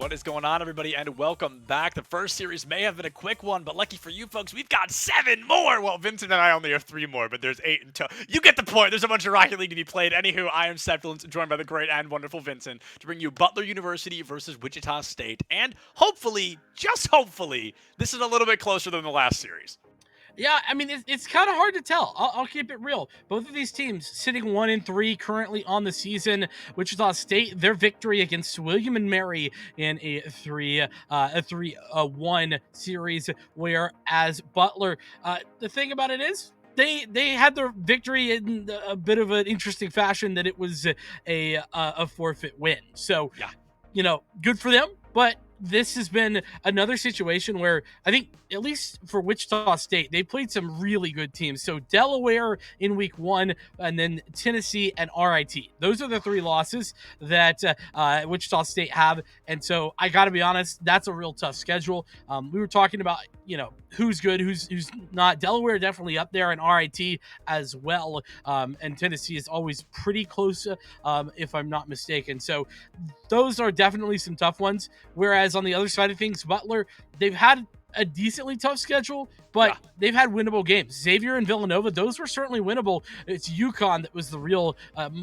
What is going on, everybody, and welcome back. The first series may have been a quick one, but lucky for you folks, we've got 7 more! Well, Vincent and I only have 3 more, but there's 8 in total. You get the point. There's a bunch of Rocket League to be played. Anywho, I am Septilance, joined by the great and wonderful Vincent, to bring you Butler University versus Wichita State. And hopefully, just hopefully, this is a little bit closer than the last series. Yeah, I mean, it's kind of hard to tell. I'll keep it real. Both of these teams sitting 1-3 currently on the season. Wichita State, their victory against William and Mary in a 3-1 series, whereas Butler, the thing about it is, they had their victory in a bit of an interesting fashion that it was a forfeit win. So, Yeah. you know, good for them, but this has been another situation where I think, at least for Wichita State, they played some really good teams. So Delaware in week 1, and then Tennessee and RIT. Those are the 3 losses that Wichita State have. And so I got to be honest, that's a real tough schedule. We were talking about, you know, who's good, who's not. Delaware definitely up there, and RIT as well. And Tennessee is always pretty close, if I'm not mistaken. So those are definitely some tough ones. Whereas on the other side of things, Butler, they've had a decently tough schedule, but they've had winnable games. Xavier and Villanova, those were certainly winnable. It's UConn that was the real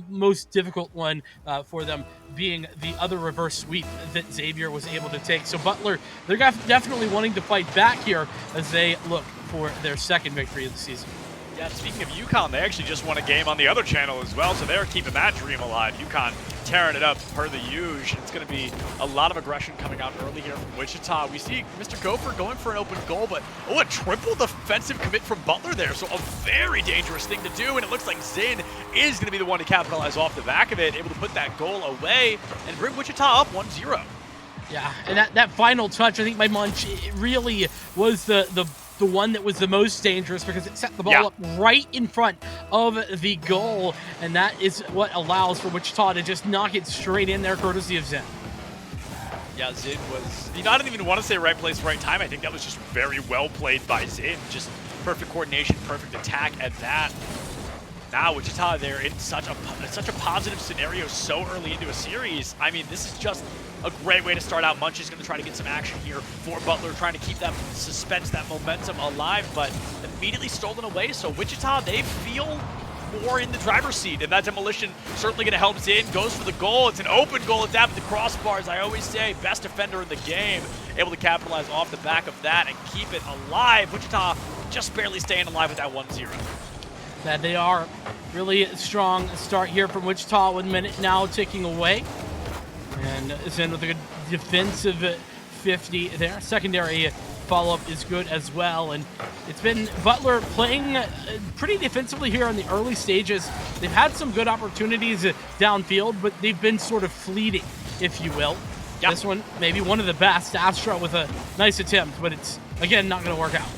most difficult one for them, being the other reverse sweep that Xavier was able to take. So Butler, they're definitely wanting to fight back here as they look for their second victory of the season. Yeah, speaking of UConn, they actually just won a game on the other channel as well, so they're keeping that dream alive. UConn tearing it up per the usual. It's going to be a lot of aggression coming out early here from Wichita. We see Mr. Gopher going for an open goal, but a triple defensive commit from Butler there, so a very dangerous thing to do, and it looks like Zin is going to be the one to capitalize off the back of it, able to put that goal away and bring Wichita up 1-0. Yeah, and that final touch, I think by Munch, it really was the one that was the most dangerous because it set the ball up right in front of the goal, and that is what allows for Wichita to just knock it straight in there, courtesy of Zin. Yeah, Zin was, I don't even want to say right place, right time. I think that was just very well played by Zin. Just perfect coordination, perfect attack at that. Now Wichita, they're in such a positive scenario so early into a series. I mean, this is just a great way to start out. Munch is going to try to get some action here for Butler, trying to keep that suspense, that momentum alive, but immediately stolen away. So Wichita, they feel more in the driver's seat, and that demolition certainly going to help Zin. Goes for the goal. It's an open goal at that with the crossbar, as I always say. Best defender in the game. Able to capitalize off the back of that and keep it alive. Wichita just barely staying alive with that 1-0. That they are really strong start here from Wichita. 1 minute now ticking away. And Zin with a good defensive 50 there. Secondary follow-up is good as well. And it's been Butler playing pretty defensively here in the early stages. They've had some good opportunities downfield, but they've been sort of fleeting, if you will. Yep. This one, maybe one of the best. Astra with a nice attempt, but it's, again, not going to work out.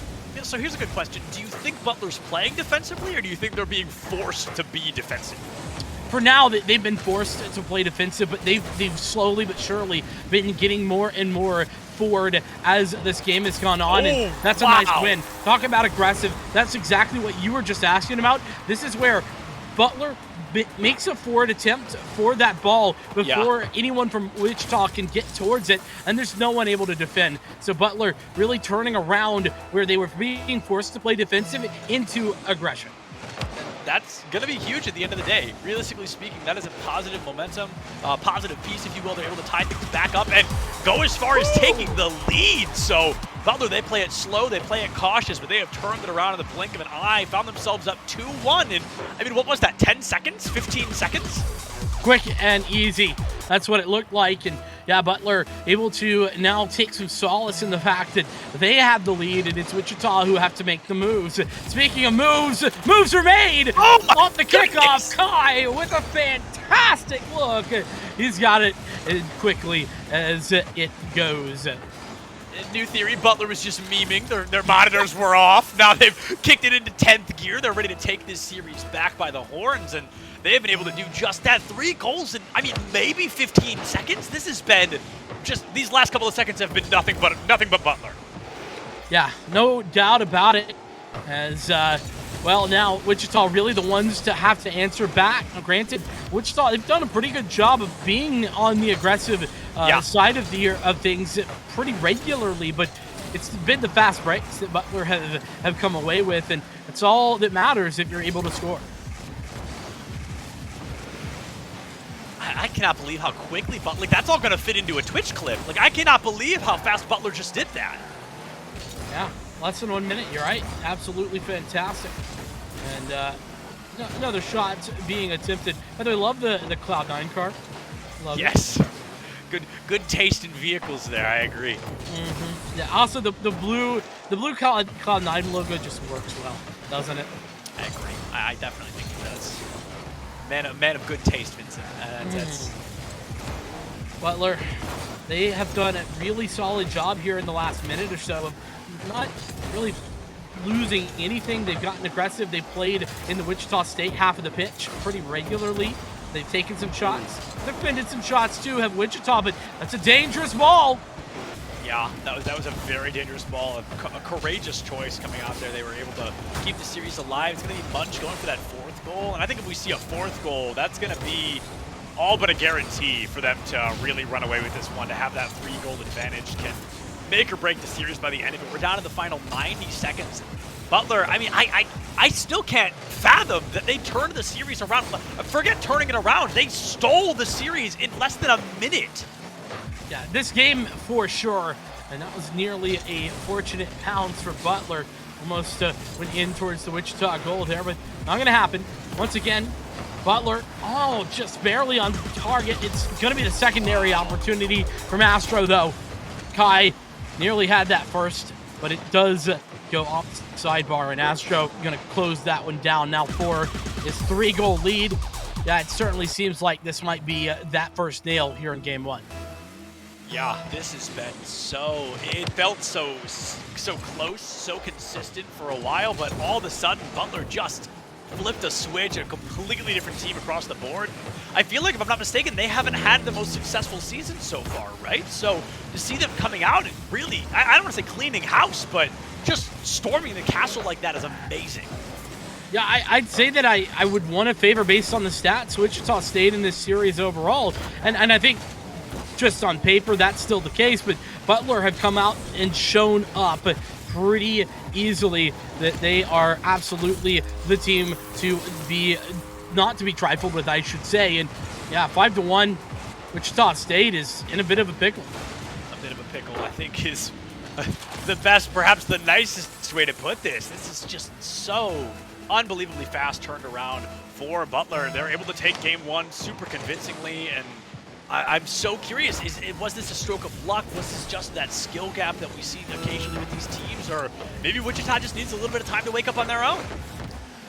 So here's a good question. Do you think Butler's playing defensively, or do you think they're being forced to be defensive? For now, they've been forced to play defensive, but they've slowly but surely been getting more and more forward as this game has gone on, and that's a nice win. Talk about aggressive. That's exactly what you were just asking about. This is where Butler makes a forward attempt for that ball before anyone from Wichita can get towards it, and there's no one able to defend. So Butler really turning around where they were being forced to play defensive into aggression. That's going to be huge at the end of the day. Realistically speaking, that is a positive momentum, positive piece, if you will. They're able to tie things back up and go as far as taking the lead. So Butler, they play it slow, they play it cautious, but they have turned it around in the blink of an eye, found themselves up 2-1. And I mean, what was that, 10 seconds, 15 seconds? Quick and easy. That's what it looked like. And yeah, Butler able to now take some solace in the fact that they have the lead, and it's Wichita who have to make the moves. Speaking of moves, moves are made off the kickoff. Kai with a fantastic look. He's got it quickly as it goes. New theory, Butler was just memeing. Their monitors were off. Now they've kicked it into 10th gear. They're ready to take this series back by the horns, and they have been able to do just that. 3 goals in, I mean, maybe 15 seconds. This has been just, these last couple of seconds have been nothing but Butler. Yeah, no doubt about it. As Well, now Wichita really the ones to have to answer back. Now, granted, Wichita, they've done a pretty good job of being on the aggressive side of things pretty regularly, but it's been the fast breaks that Butler have come away with, and it's all that matters if you're able to score. I cannot believe how quickly Butler, like, that's all going to fit into a Twitch clip. Like, I cannot believe how fast Butler just did that. Yeah, less than 1 minute, you're right. Absolutely fantastic. And another shot being attempted. By the way, love the Cloud9 car. Love yes. it. Good taste in vehicles there, I agree. Yeah, also the blue Cloud9 logo just works well, doesn't it? I agree. I definitely think it does. Man of good taste, Vincent. That's Butler, they have done a really solid job here in the last minute or so of not really losing anything. They've gotten aggressive. They've played in the Wichita State half of the pitch pretty regularly. They've taken some shots. They've defended some shots too, have Wichita, but that's a dangerous ball. Yeah, that was a very dangerous ball. A courageous choice coming out there. They were able to keep the series alive. It's going to be Munch going for that 4th goal. And I think if we see a 4th goal, that's going to be all but a guarantee for them to really run away with this one. To have that 3-goal advantage can make or break the series by the end of it. We're down to the final 90 seconds. Butler, I mean, I still can't fathom that they turned the series around. Forget turning it around. They stole the series in less than a minute. Yeah, this game for sure, and that was nearly a fortunate pounce for Butler. Almost went in towards the Wichita goal there, but not going to happen. Once again, Butler, just barely on target. It's going to be the secondary opportunity for Mastro, though. Kai nearly had that first, but it does go off the sidebar, and Astro going to close that one down now for his 3-goal lead. Yeah, it certainly seems like this might be that first nail here in Game 1. Yeah, this has been it felt so close, so consistent for a while, but all of a sudden, Butler just flipped a switch, a completely different team across the board. I feel like, if I'm not mistaken, they haven't had the most successful season so far, right? So to see them coming out and really, I don't want to say cleaning house, but just storming the castle like that is amazing. Yeah, I'd say that I would want to favor, based on the stats, Wichita State in this series overall. And I think just on paper, that's still the case, but Butler have come out and shown up pretty easily that they are absolutely the team to be, not to be trifled with, I should say. And yeah, 5-1, Wichita State is in a bit of a pickle. A bit of a pickle, I think, is the best, perhaps the nicest way to put this. This is just so unbelievably fast turned around for Butler. They're able to take Game 1 super convincingly, and I'm so curious, was this a stroke of luck? Was this just that skill gap that we see occasionally with these teams? Or maybe Wichita just needs a little bit of time to wake up on their own?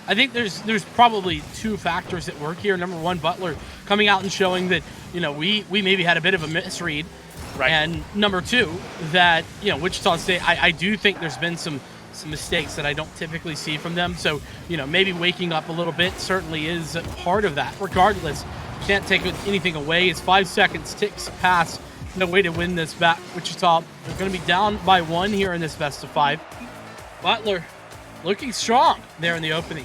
I think there's probably 2 factors at work here. Number 1, Butler coming out and showing that, we maybe had a bit of a misread. Right. And number 2, that, Wichita State, I do think there's been some mistakes that I don't typically see from them. So, maybe waking up a little bit certainly is part of that. Regardless, can't take anything away. It's 5 seconds ticks past. No way to win this back. Wichita, they're going to be down by 1 here in this best of 5. Butler looking strong there in the opening.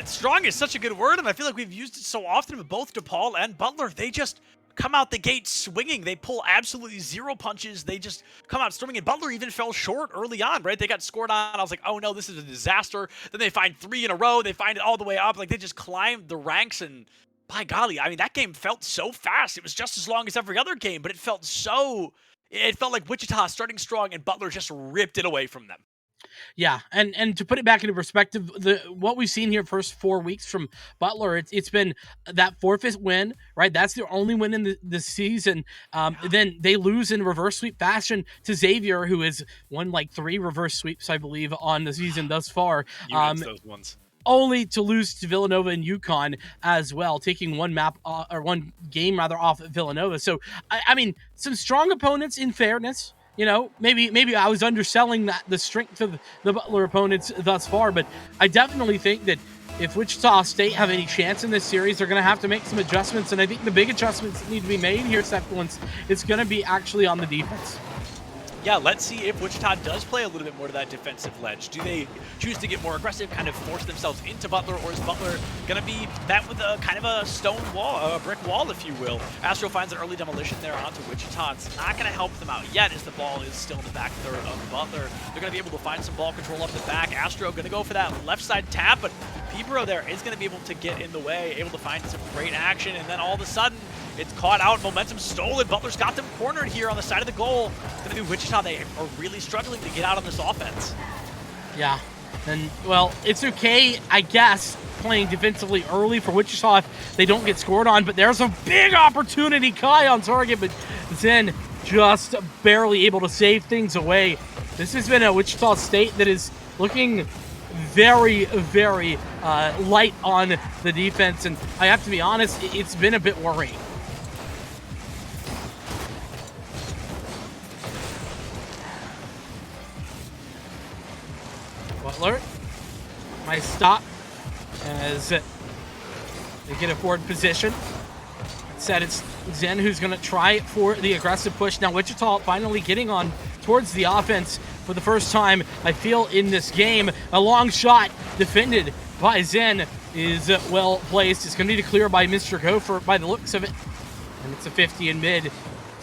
Strong is such a good word, and I feel like we've used it so often with both DePaul and Butler. They just come out the gate swinging. They pull absolutely 0 punches. They just come out storming, and Butler even fell short early on, right? They got scored on. I was like, oh no, this is a disaster. Then they find 3 in a row. They find it all the way up. Like, they just climbed the ranks, and by golly, I mean, that game felt so fast. It was just as long as every other game, but it felt like Wichita starting strong, and Butler just ripped it away from them. Yeah, and to put it back into perspective, what we've seen here first 4 weeks from Butler, it's been that forfeit win, right? That's their only win in the season. Then they lose in reverse sweep fashion to Xavier, who has won like 3 reverse sweeps, I believe, on the season thus far. Those ones. Only to lose to Villanova and UConn as well, taking one game off of Villanova. So, I mean, some strong opponents in fairness. Maybe I was underselling the strength of the Butler opponents thus far, but I definitely think that if Wichita State have any chance in this series, they're going to have to make some adjustments, and I think the big adjustments that need to be made here, Sequence, it's going to be actually on the defense. yeah, let's see if Wichita does play a little bit more to that defensive ledge. Do they choose to get more aggressive, kind of force themselves into Butler, or is Butler going to be met with a kind of a stone wall, a brick wall, if you will? Astro finds an early demolition there onto Wichita. It's not going to help them out yet as the ball is still in the back third of Butler. They're going to be able to find some ball control up the back. Astro going to go for that left side tap, but Pibro there is going to be able to get in the way, able to find some great action, and then all of a sudden, it's caught out, momentum stolen. Butler's got them cornered here on the side of the goal. It's going to be Wichita. They are really struggling to get out on this offense. Yeah, and well, it's okay, I guess, playing defensively early for Wichita if they don't get scored on, but there's a big opportunity. Kai on target, but Zen just barely able to save things away. This has been a Wichita State that is looking very, very light on the defense, and I have to be honest, it's been a bit worrying. Butler, nice stop as they get a forward position. Said it's Zen who's going to try for the aggressive push. Now Wichita finally getting on towards the offense for the first time, I feel, in this game. A long shot defended by Zen is well placed. It's going to be clear by Mr. Gopher by the looks of it. And it's a 50 in mid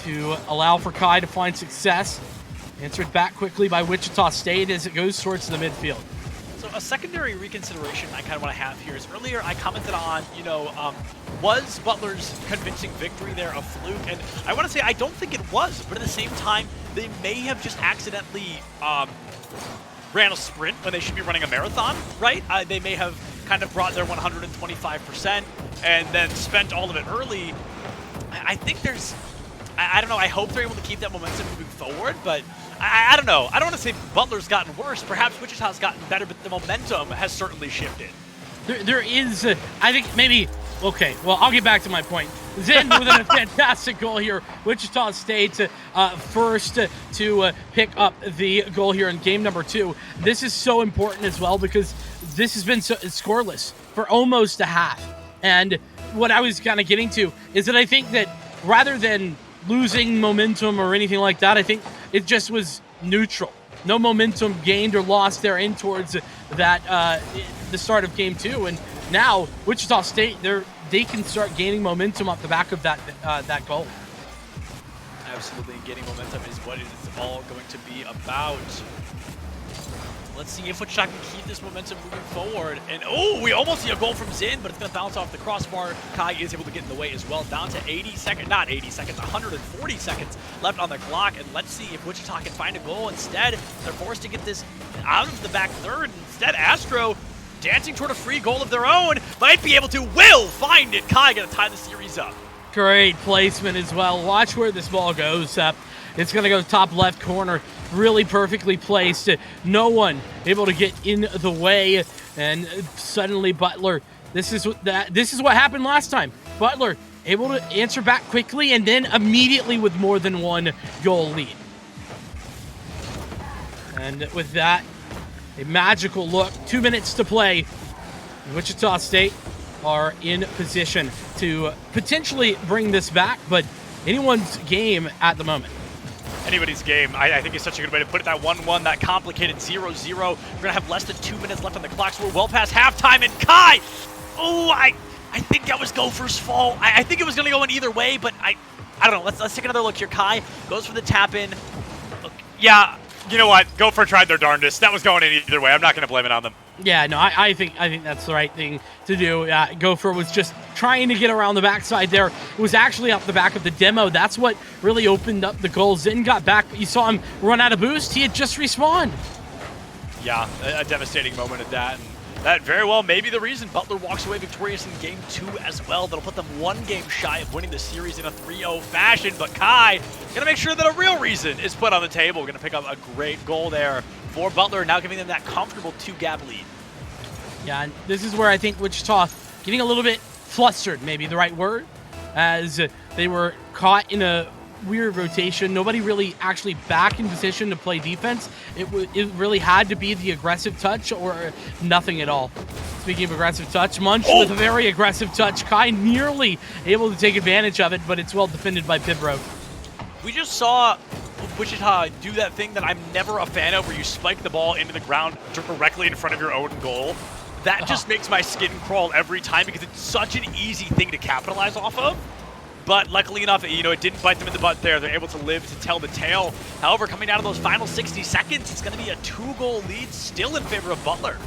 to allow for Kai to find success. Answered back quickly by Wichita State as it goes towards the midfield. So a secondary reconsideration I kind of want to have here is earlier I commented on, was Butler's convincing victory there a fluke? And I want to say I don't think it was, but at the same time, they may have just accidentally ran a sprint when they should be running a marathon, right? They may have kind of brought their 125% and then spent all of it early. I think there's... I don't know, I hope they're able to keep that momentum moving forward, but I don't know. I don't want to say Butler's gotten worse. Perhaps Wichita's gotten better, but the momentum has certainly shifted. There is, I think maybe, okay, well, I'll get back to my point. Zen with a fantastic goal here. Wichita State first to pick up the goal here in game number 2. This is so important as well because this has been scoreless for almost a half. And what I was kind of getting to is that I think that rather than losing momentum or anything like that, I think it just was neutral. No momentum gained or lost there in towards that the start of game 2, and now Wichita State they can start gaining momentum off the back of that goal. Absolutely, gaining momentum is what it is all going to be about. Let's see if Wichita can keep this momentum moving forward. And oh, we almost see a goal from Zin, but it's going to bounce off the crossbar. Kai is able to get in the way as well. Down to 140 seconds left on the clock. And let's see if Wichita can find a goal. Instead, they're forced to get this out of the back third. Instead, Astro, dancing toward a free goal of their own, might be able to, will find it. Kai going to tie the series up. Great placement as well. Watch where this ball goes up. It's going to go top left corner. Really perfectly placed. No one able to get in the way. And suddenly Butler, this is what happened last time. Butler able to answer back quickly and then immediately with more than one goal lead. And with that, a magical look. 2 minutes to play. Wichita State are in position to potentially bring this back, but anyone's game at the moment. Anybody's game. I think it's such a good way to put it. That 1-1, that complicated 0-0. We're going to have less than 2 minutes left on the clock, so we're well past halftime. And Kai, oh, I think that was Gopher's fault. I think it was going to go in either way, but I don't know. Let's take another look here. Kai goes for the tap in. Look, yeah, you know what? Gopher tried their darndest. That was going in either way. I'm not going to blame it on them. Yeah, no, I think that's the right thing to do. Gopher was just trying to get around the backside there. It was actually off the back of the demo. That's what really opened up the goal. Zin got back, but you saw him run out of boost. He had just respawned. Yeah, a devastating moment at that. And that very well may be the reason Butler walks away victorious in game 2 as well. That'll put them 1 game shy of winning the series in a 3-0 fashion. But Kai gonna make sure that a real reason is put on the table. Gonna pick up a great goal there for Butler, now giving them that comfortable 2-gap lead. Yeah, and this is where I think Wichita getting a little bit flustered, maybe the right word, as they were caught in a weird rotation. Nobody really actually back in position to play defense. It really had to be the aggressive touch or nothing at all. Speaking of aggressive touch, Munch with a very aggressive touch. Kai nearly able to take advantage of it, but it's well defended by Pibro. We just saw Wichita do that thing that I'm never a fan of, where you spike the ball into the ground directly in front of your own goal. That just makes my skin crawl every time because it's such an easy thing to capitalize off of. But luckily enough, it didn't bite them in the butt there. They're able to live to tell the tale. However, coming down to those final 60 seconds, it's going to be a 2-goal lead still in favor of Butler.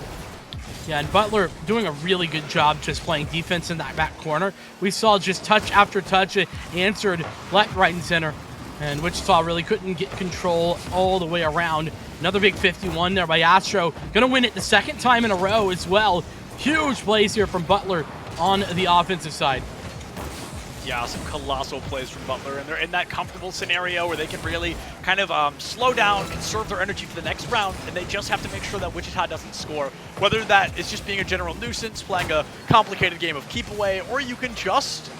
Yeah, and Butler doing a really good job just playing defense in that back corner. We saw just touch after touch, answered left, right, and center. And Wichita really couldn't get control all the way around. Another big 51 there by Astro. Going to win it the second time in a row as well. Huge plays here from Butler on the offensive side. Yeah, some colossal plays from Butler, and they're in that comfortable scenario where they can really kind of slow down, conserve their energy for the next round, and they just have to make sure that Wichita doesn't score. Whether that is just being a general nuisance, playing a complicated game of keep away, or you can just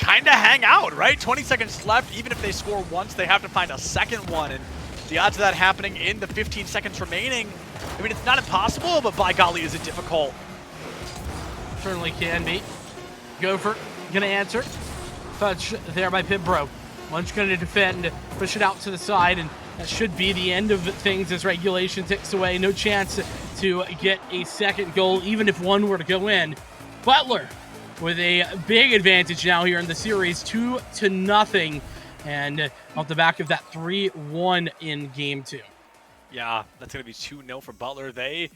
kind of hang out, right? 20 seconds left. Even if they score once, they have to find a second one, and the odds of that happening in the 15 seconds remaining, I mean, it's not impossible, but by golly, is it difficult. Certainly can be. Gopher gonna answer. Touch there by Pibro. Munch gonna defend, push it out to the side, and that should be the end of things as regulation ticks away. No chance to get a second goal, even if one were to go in. Butler with a big advantage now here in the series, 2-0, and off the back of that 3-1 in game 2. Yeah, that's going to be 2-0 for Butler. They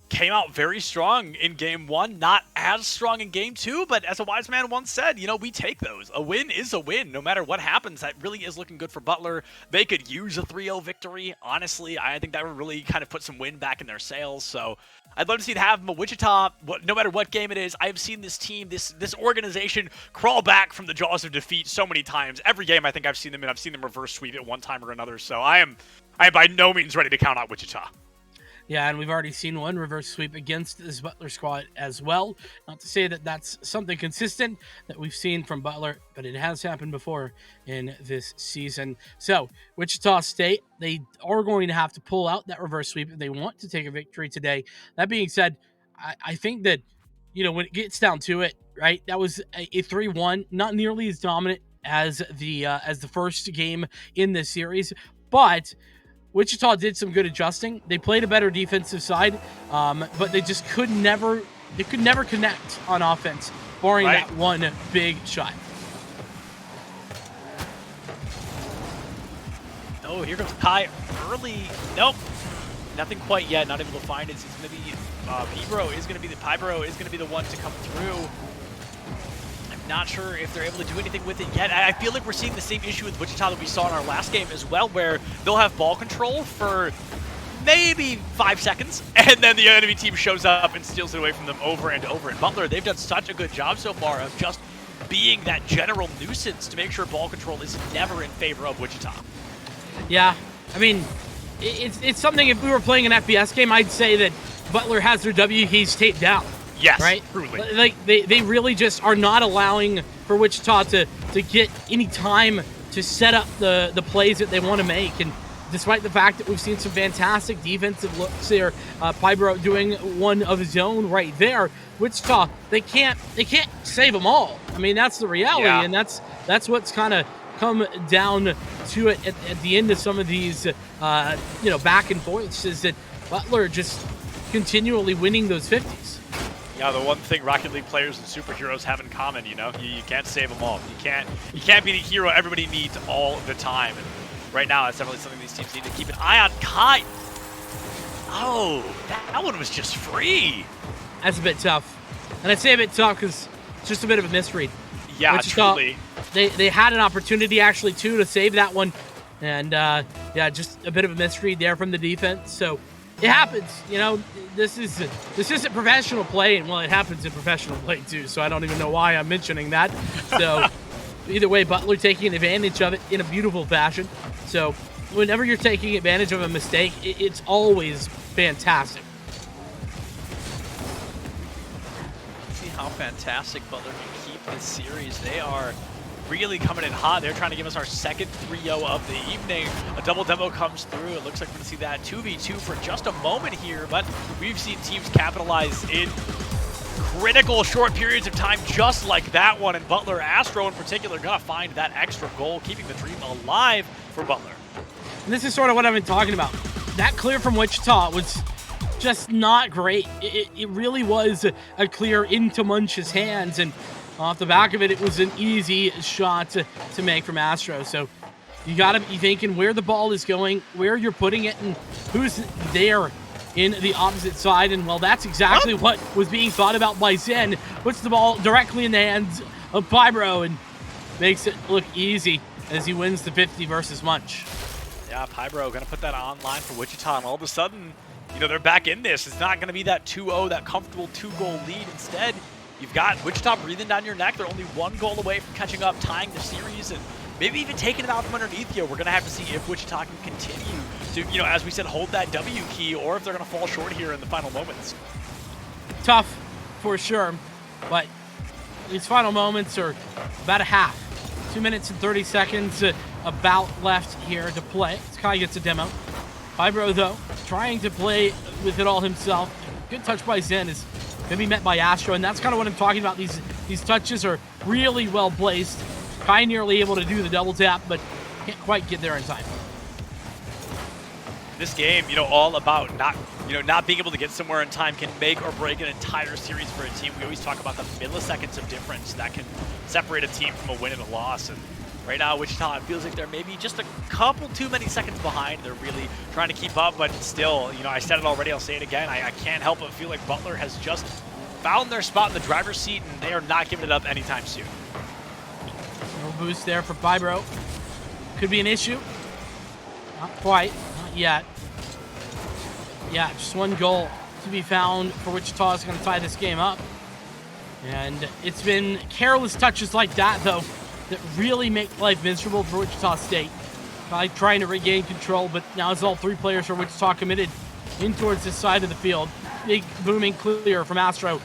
came out very strong in game 1, not as strong in game 2, but as a wise man once said, we take those. A win is a win, no matter what happens. That really is looking good for Butler. They could use a 3-0 victory. Honestly, I think that would really kind of put some wind back in their sails, so I'd love to see it happen. But Wichita, no matter what game it is, I have seen this team, this organization crawl back from the jaws of defeat so many times. Every game I think I've seen them in, I've seen them reverse sweep at one time or another, so I am by no means ready to count out Wichita. Yeah, and we've already seen one reverse sweep against this Butler squad as well. Not to say that that's something consistent that we've seen from Butler, but it has happened before in this season. So, Wichita State, they are going to have to pull out that reverse sweep if they want to take a victory today. That being said, I think that, when it gets down to it, right, that was a 3-1, not nearly as dominant as the first game in this series, but Wichita did some good adjusting. They played a better defensive side, but they just could never connect on offense, barring that one big shot. Oh, here comes Kai early. Nope, nothing quite yet. Not able to find it. It's going to be Pibro is going to be the one to come through. Not sure if they're able to do anything with it yet. I feel like we're seeing the same issue with Wichita that we saw in our last game as well, where they'll have ball control for maybe 5 seconds, and then the enemy team shows up and steals it away from them over and over. And Butler, they've done such a good job so far of just being that general nuisance to make sure ball control is never in favor of Wichita. Yeah, I mean, it's something, if we were playing an FPS game, I'd say that Butler has their W keys taped down. Yes, right? Truly. Like they really just are not allowing for Wichita to get any time to set up the plays that they want to make. And despite the fact that we've seen some fantastic defensive looks there, Pibro doing one of his own right there, Wichita, they can't save them all. I mean, that's the reality, and that's what's kind of come down to it at the end of some of these back and forths, is that Butler just continually winning those 50s. Yeah, the one thing Rocket League players and superheroes have in common, you can't save them all. You can't be the hero everybody needs all the time. And right now, it's definitely something these teams need to keep an eye on. Kai! Oh, that one was just free. That's a bit tough. And I say a bit tough because it's just a bit of a misread. Yeah, truly. They had an opportunity, actually, too, to save that one. And, just a bit of a misread there from the defense. So it happens, this isn't professional play, and well, it happens in professional play too, so I don't even know why I'm mentioning that. So either way, Butler taking advantage of it in a beautiful fashion. So whenever you're taking advantage of a mistake, it's always fantastic. See how fantastic Butler can keep this series. They are really coming in hot. They're trying to give us our second 3-0 of the evening. A double demo comes through. It looks like we're going to see that 2v2 for just a moment here, but we've seen teams capitalize in critical short periods of time just like that one, and Butler, Astro in particular, going to find that extra goal, keeping the dream alive. for Butler. And this is sort of what I've been talking about. That clear from Wichita was just not great. It really was a clear into Munch's hands, and off the back of it, it was an easy shot to make from Astro. So you got to be thinking where the ball is going, where you're putting it, and who's there in the opposite side. And, well, that's exactly what was being thought about by Zen. Puts the ball directly in the hands of Pybro and makes it look easy as he wins the 50 versus Munch. Yeah, Pybro going to put that online for Wichita, and all of a sudden, you know, they're back in this. It's not going to be that 2-0, that comfortable 2-goal lead. Instead, you've got Wichita breathing down your neck. They're only 1 goal away from catching up, tying the series, and maybe even taking it out from underneath you. We're going to have to see if Wichita can continue to, you know, as we said, hold that W key, or if they're going to fall short here in the final moments. Tough, for sure, but these final moments are about a half. 2 minutes and 30 seconds about left here to play. Sky gets a demo. Pybro, though, trying to play with it all himself. Good touch by Zen is going to be met by Astro, and that's kind of what I'm talking about. These touches are really well placed. Kai nearly able to do the double tap, but can't quite get there in time. This game, you know, all about not being able to get somewhere in time can make or break an entire series for a team. We always talk about the milliseconds of difference that can separate a team from a win and a loss. And right now, Wichita, it feels like they're maybe just a couple too many seconds behind. They're really trying to keep up, but still, you know, I said it already, I'll say it again. I can't help but feel like Butler has just found their spot in the driver's seat, and they are not giving it up anytime soon. No boost there for Pybro. Could be an issue. Not quite. Not yet. Yeah, just 1 goal to be found for Wichita is going to tie this game up. And it's been careless touches like that, though, that really make life miserable for Wichita State. By trying to regain control, but now it's all 3 players for Wichita committed in towards this side of the field. Big booming clear from Astro,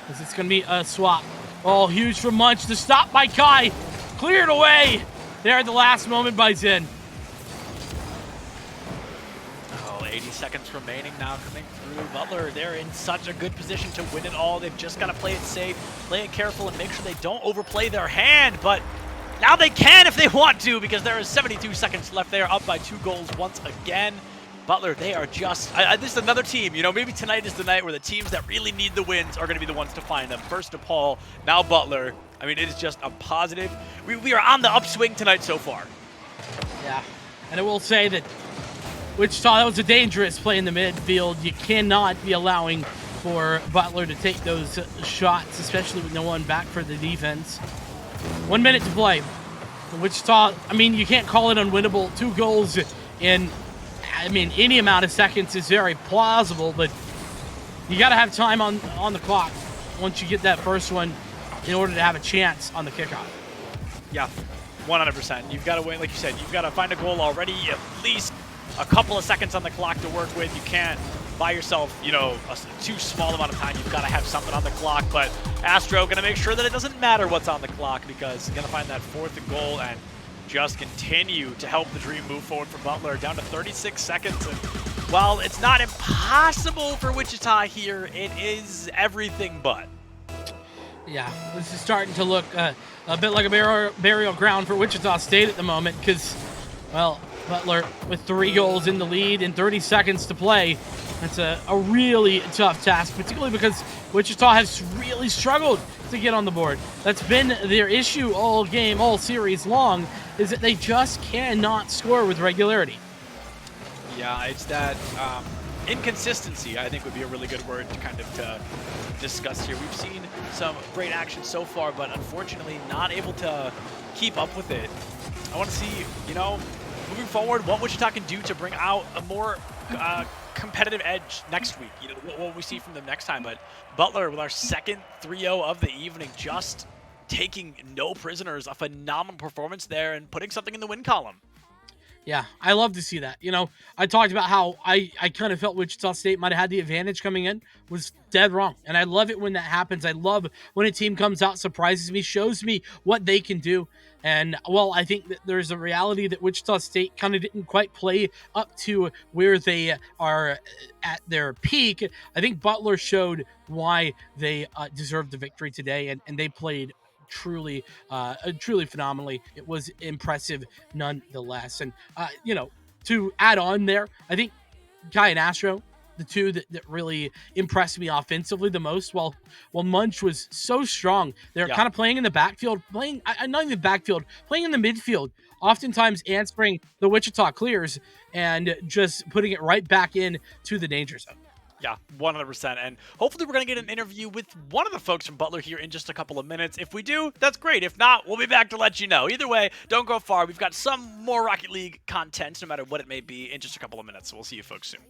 as it's going to be a swap. Oh, huge from Munch. The stop by Kai. Cleared away there at the last moment by Zen. 80 seconds remaining now coming through. Butler, they're in such a good position to win it all. They've just got to play it safe, play it careful, and make sure they don't overplay their hand. But now they can if they want to, because there is 72 seconds left. They are up by 2 goals once again. Butler, they are just, this is another team, you know, maybe tonight is the night where the teams that really need the wins are going to be the ones to find them. First DePaul, now Butler. I mean, it is just a positive. We are on the upswing tonight so far. Yeah, and I will say that Wichita, that was a dangerous play in the midfield. You cannot be allowing for Butler to take those shots, especially with no one back for the defense. 1 minute to play. Wichita, I mean, you can't call it unwinnable. 2 goals in, I mean, any amount of seconds is very plausible, but you got to have time on the clock once you get that first one in order to have a chance on the kickoff. Yeah, 100%. You've got to win, like you said, you've got to find a goal already, at least a couple of seconds on the clock to work with. You can't buy yourself, you know, a too small amount of time. You've got to have something on the clock, but Astro going to make sure that it doesn't matter what's on the clock, because he's going to find that 4th goal and just continue to help the dream move forward for Butler. Down to 36 seconds, and while it's not impossible for Wichita here, it is everything but. Yeah, this is starting to look a bit like a burial ground for Wichita State at the moment, because, well, Butler with 3 goals in the lead and 30 seconds to play. That's a really tough task, particularly because Wichita has really struggled to get on the board. That's been their issue all game, all series long, is that they just cannot score with regularity. Yeah, it's that inconsistency, I think, would be a really good word to kind of discuss here. We've seen some great action so far, but unfortunately not able to keep up with it. I want to see, you know, moving forward, what Wichita can do to bring out a more competitive edge next week. You know, what we see from them next time. But Butler, with our second 3-0 of the evening, just taking no prisoners. A phenomenal performance there and putting something in the win column. Yeah, I love to see that. You know, I talked about how I kind of felt Wichita State might have had the advantage coming in. Was dead wrong. And I love it when that happens. I love when a team comes out, surprises me, shows me what they can do. And, well, I think that there's a reality that Wichita State kind of didn't quite play up to where they are at their peak. I think Butler showed why they deserved the victory today, and they played truly phenomenally. It was impressive nonetheless. And to add on there, I think Kai and Astro, the two that really impressed me offensively the most. While Munch was so strong, they're Yeah. kind of playing in the backfield, not even backfield, playing in the midfield, oftentimes answering the Wichita clears and just putting it right back in to the danger zone. Yeah, 100%. And hopefully we're going to get an interview with one of the folks from Butler here in just a couple of minutes. If we do, that's great. If not, we'll be back to let you know. Either way, don't go far. We've got some more Rocket League content, no matter what it may be, in just a couple of minutes. So we'll see you folks soon.